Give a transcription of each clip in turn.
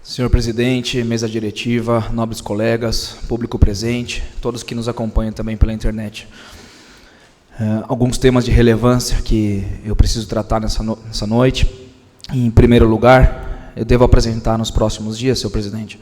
Senhor presidente, mesa diretiva, nobres colegas, público presente, todos que nos acompanham também pela internet. Alguns temas de relevância que eu preciso tratar nessa noite. Em primeiro lugar, eu devo apresentar nos próximos dias, senhor presidente,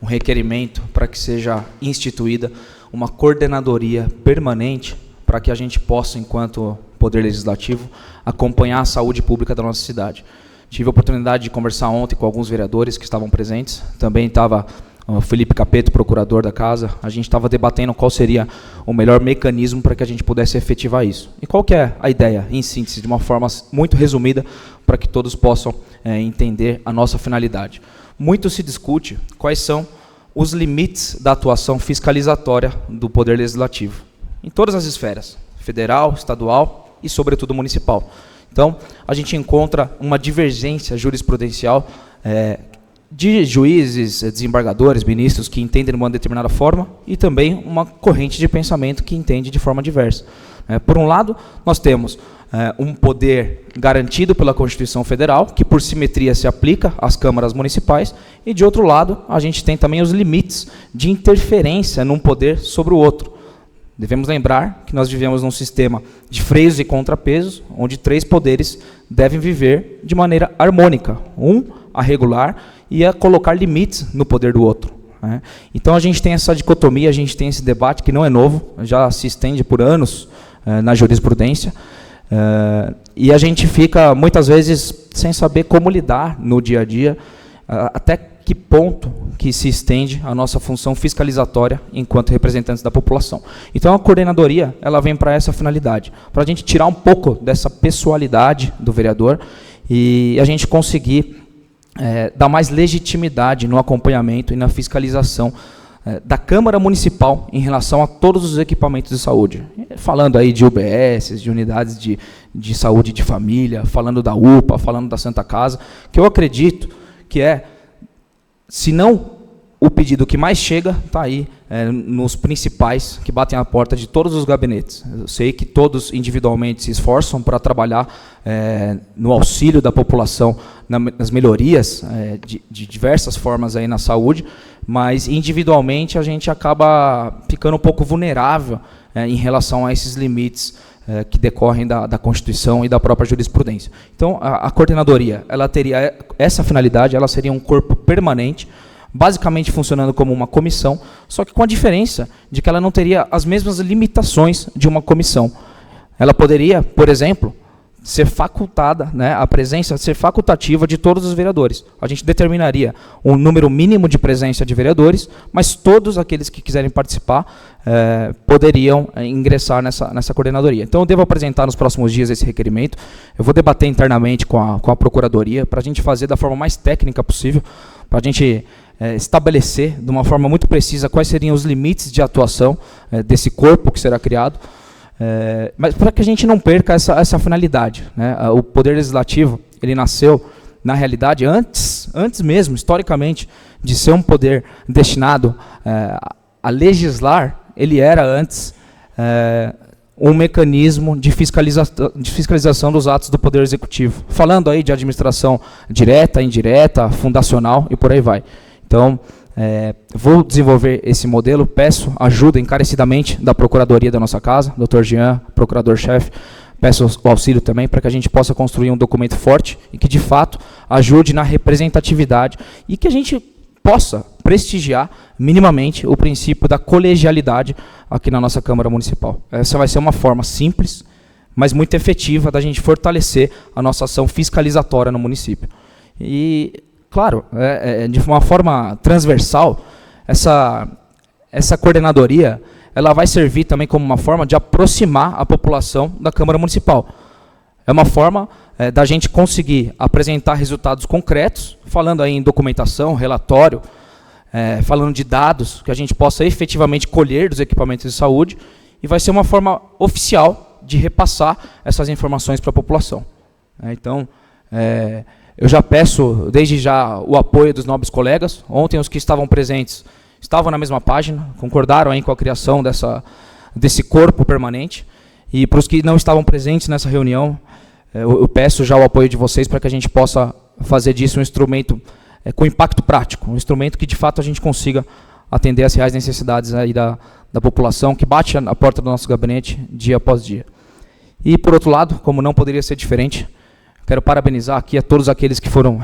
um requerimento para que seja instituída uma coordenadoria permanente para que a gente possa, enquanto Poder Legislativo, acompanhar a saúde pública da nossa cidade. Tive a oportunidade de conversar ontem com alguns vereadores que estavam presentes. Também estava o Felipe Capeto, procurador da casa. A gente estava debatendo qual seria o melhor mecanismo para que a gente pudesse efetivar isso. E qual que é a ideia, em síntese, de uma forma muito resumida, para que todos possam entender a nossa finalidade. Muito se discute quais são os limites da atuação fiscalizatória do Poder Legislativo, em todas as esferas, federal, estadual e, sobretudo, municipal. Então, a gente encontra uma divergência jurisprudencial de juízes, desembargadores, ministros que entendem de uma determinada forma e também uma corrente de pensamento que entende de forma diversa. Por um lado, nós temos um poder garantido pela Constituição Federal, que por simetria se aplica às câmaras municipais, e de outro lado, a gente tem também os limites de interferência num poder sobre o outro. Devemos lembrar que nós vivemos num sistema de freios e contrapesos, onde três poderes devem viver de maneira harmônica. Um, a regular e a colocar limites no poder do outro. Então, a gente tem essa dicotomia, a gente tem esse debate que não é novo, já se estende por anos na jurisprudência, e a gente fica, muitas vezes, sem saber como lidar no dia a dia, até que ponto que se estende a nossa função fiscalizatória enquanto representantes da população. Então, a coordenadoria ela vem para essa finalidade, para a gente tirar um pouco dessa pessoalidade do vereador e a gente conseguir dar mais legitimidade no acompanhamento e na fiscalização da Câmara Municipal em relação a todos os equipamentos de saúde. Falando aí de UBS, de unidades de saúde de família, falando da UPA, falando da Santa Casa, que eu acredito que se não o pedido que mais chega, está aí nos principais que batem a porta de todos os gabinetes. Eu sei que todos individualmente se esforçam para trabalhar no auxílio da população, nas melhorias de diversas formas aí na saúde, mas individualmente a gente acaba ficando um pouco vulnerável em relação a esses limites que decorrem da Constituição e da própria jurisprudência. Então, a coordenadoria, ela teria essa finalidade, ela seria um corpo permanente, basicamente funcionando como uma comissão, só que com a diferença de que ela não teria as mesmas limitações de uma comissão. Ela poderia, por exemplo, ser facultada, a presença ser facultativa de todos os vereadores. A gente determinaria um número mínimo de presença de vereadores, mas todos aqueles que quiserem participar poderiam ingressar nessa coordenadoria. Então, eu devo apresentar nos próximos dias esse requerimento. Eu vou debater internamente com a Procuradoria, para a gente fazer da forma mais técnica possível, para a gente estabelecer de uma forma muito precisa quais seriam os limites de atuação desse corpo que será criado, mas para que a gente não perca essa finalidade. O Poder Legislativo, ele nasceu, na realidade, antes mesmo, historicamente, de ser um poder destinado a legislar, ele era antes um mecanismo de fiscalização dos atos do Poder Executivo. Falando aí de administração direta, indireta, fundacional e por aí vai. Então, vou desenvolver esse modelo, peço ajuda encarecidamente da Procuradoria da nossa casa, Dr. Jean, procurador-chefe, peço o auxílio também para que a gente possa construir um documento forte e que, de fato, ajude na representatividade e que a gente possa prestigiar minimamente o princípio da colegialidade aqui na nossa Câmara Municipal. Essa vai ser uma forma simples, mas muito efetiva da gente fortalecer a nossa ação fiscalizatória no município. E, claro, de uma forma transversal, essa coordenadoria ela vai servir também como uma forma de aproximar a população da Câmara Municipal. É uma forma da gente conseguir apresentar resultados concretos, falando aí em documentação, relatório, falando de dados que a gente possa efetivamente colher dos equipamentos de saúde, e vai ser uma forma oficial de repassar essas informações para a população. Então, eu já peço, desde já, o apoio dos nobres colegas. Ontem, os que estavam presentes estavam na mesma página, concordaram aí com a criação desse corpo permanente. E para os que não estavam presentes nessa reunião, eu peço já o apoio de vocês para que a gente possa fazer disso um instrumento com impacto prático, um instrumento que de fato a gente consiga atender às reais necessidades aí da população, que bate na porta do nosso gabinete dia após dia. E, por outro lado, como não poderia ser diferente, quero parabenizar aqui a todos aqueles que foram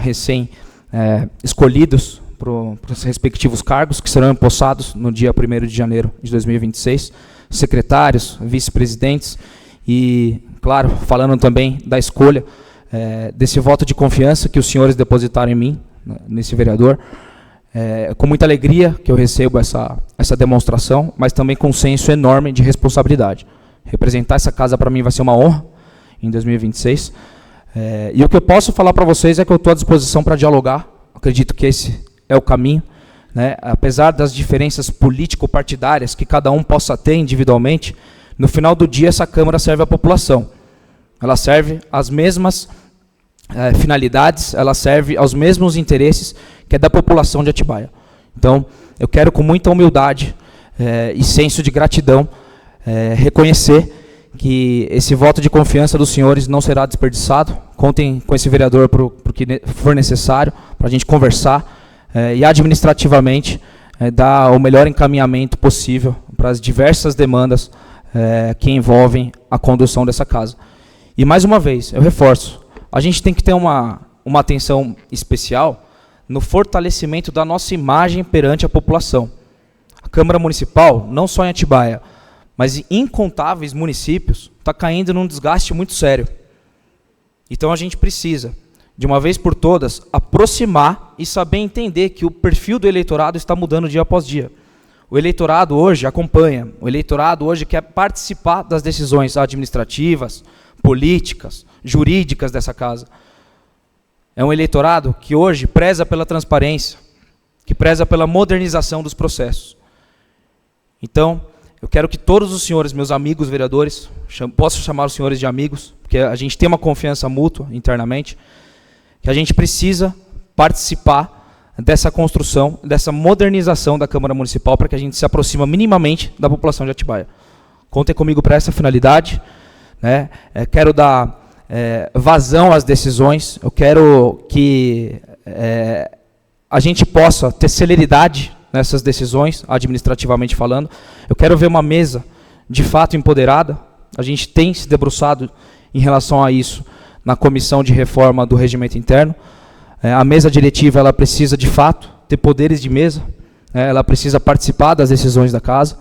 escolhidos para os respectivos cargos, que serão empossados no dia 1º de janeiro de 2026, secretários, vice-presidentes e, claro, falando também da escolha desse voto de confiança que os senhores depositaram em mim, nesse vereador. Com muita alegria que eu recebo essa demonstração, mas também com um senso enorme de responsabilidade. Representar essa casa para mim vai ser uma honra em 2026. E o que eu posso falar para vocês é que eu estou à disposição para dialogar. Acredito que esse é o caminho, né? Apesar das diferenças político-partidárias que cada um possa ter individualmente, no final do dia essa Câmara serve à população. Ela serve às mesmas finalidades, ela serve aos mesmos interesses que é da população de Atibaia. Então, eu quero com muita humildade e senso de gratidão reconhecer que esse voto de confiança dos senhores não será desperdiçado. Contem com esse vereador para o que for necessário, para a gente conversar e administrativamente dar o melhor encaminhamento possível para as diversas demandas que envolvem a condução dessa casa. E mais uma vez, eu reforço, a gente tem que ter uma atenção especial no fortalecimento da nossa imagem perante a população. A Câmara Municipal, não só em Atibaia, mas em incontáveis municípios, está caindo num desgaste muito sério. Então a gente precisa, de uma vez por todas, aproximar e saber entender que o perfil do eleitorado está mudando dia após dia. O eleitorado hoje acompanha, o eleitorado hoje quer participar das decisões administrativas, políticas, jurídicas dessa casa. É um eleitorado que hoje preza pela transparência, que preza pela modernização dos processos. Então, eu quero que todos os senhores, meus amigos vereadores, posso chamar os senhores de amigos, porque a gente tem uma confiança mútua internamente, que a gente precisa participar dessa construção, dessa modernização da Câmara Municipal, para que a gente se aproxime minimamente da população de Atibaia. Contem comigo para essa finalidade, né? Quero dar vazão às decisões, eu quero que a gente possa ter celeridade nessas decisões, administrativamente falando. Eu quero ver uma mesa de fato empoderada. A gente tem se debruçado em relação a isso na comissão de reforma do regimento interno. A mesa diretiva ela precisa de fato ter poderes de mesa, ela precisa participar das decisões da casa.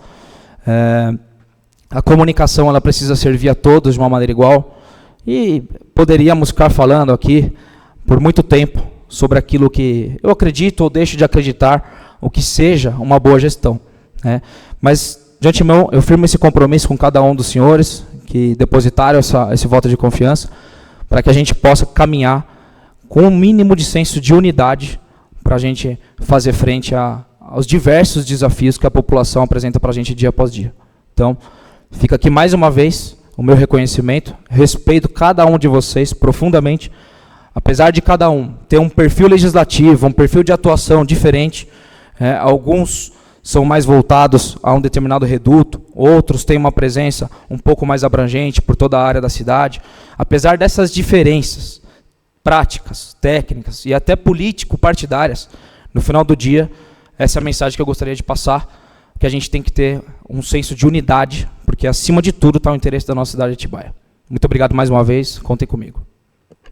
A comunicação ela precisa servir a todos de uma maneira igual. E poderíamos ficar falando aqui por muito tempo sobre aquilo que eu acredito ou deixo de acreditar, o que seja uma boa gestão, né? Mas, de antemão, eu firmo esse compromisso com cada um dos senhores que depositaram esse voto de confiança, para que a gente possa caminhar com um mínimo de senso de unidade para a gente fazer frente aos diversos desafios que a população apresenta para a gente dia após dia. Então, fica aqui mais uma vez o meu reconhecimento, respeito cada um de vocês profundamente, apesar de cada um ter um perfil legislativo, um perfil de atuação diferente. Alguns são mais voltados a um determinado reduto, outros têm uma presença um pouco mais abrangente por toda a área da cidade. Apesar dessas diferenças práticas, técnicas e até político-partidárias, no final do dia, essa é a mensagem que eu gostaria de passar, que a gente tem que ter um senso de unidade, porque acima de tudo está o interesse da nossa cidade de Atibaia. Muito obrigado mais uma vez, contem comigo.